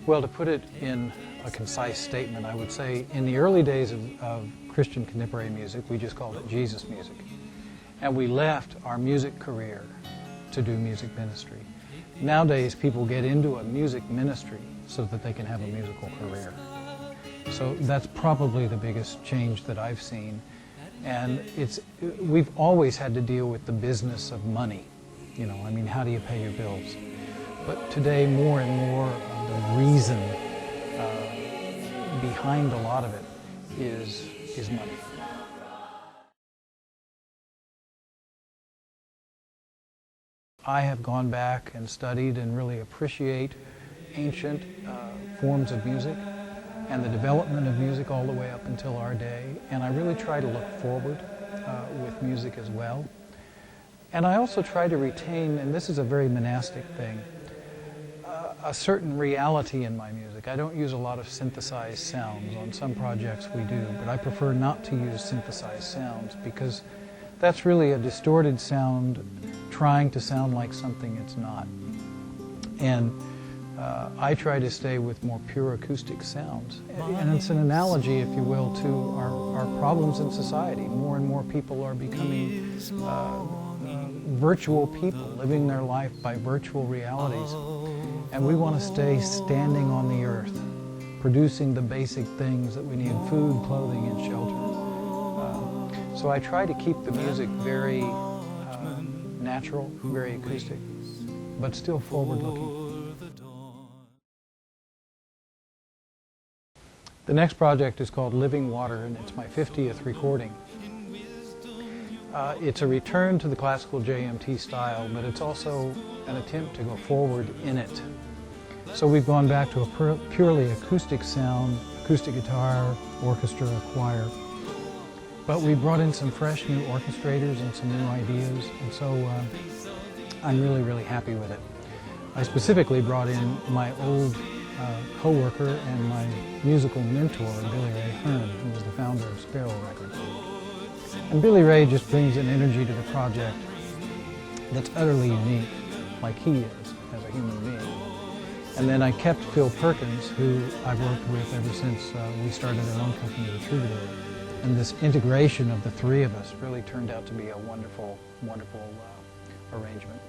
Well, to put it in a concise statement, I would say in the early days of Christian contemporary music, we just called it Jesus music. And we left our music career to do music ministry. Nowadays, people get into a music ministry so that they can have a musical career. So that's probably the biggest change that I've seen. And we've always had to deal with the business of money. You know, I mean, how do you pay your bills? But today, more and more, the reason behind a lot of it is money. I have gone back and studied and really appreciate ancient forms of music and the development of music all the way up until our day. And I really try to look forward with music as well. And I also try to retain, and this is a very monastic thing, a certain reality in my music. I don't use a lot of synthesized sounds. On some projects we do, but I prefer not to use synthesized sounds because that's really a distorted sound trying to sound like something it's not. And I try to stay with more pure acoustic sounds. And it's an analogy, if you will, to our problems in society. More and more people are becoming virtual people, living their life by virtual realities. And we want to stay standing on the earth, producing the basic things that we need: food, clothing, and shelter. So I try to keep the music very natural, very acoustic, but still forward-looking. The next project is called Living Water, and it's my 50th recording. It's a return to the classical JMT style, but it's also an attempt to go forward in it. So we've gone back to a purely acoustic sound, acoustic guitar, orchestra, choir. But we brought in some fresh new orchestrators and some new ideas, and so I'm really, really happy with it. I specifically brought in my old co-worker and my musical mentor, Billy Ray Hearn, who was the founder of Sparrow Records. And Billy Ray just brings an energy to the project that's utterly unique, like he is as a human being. And then I kept Phil Perkins, who I've worked with ever since we started our own company, The Troubadour. And this integration of the three of us really turned out to be a wonderful, wonderful arrangement.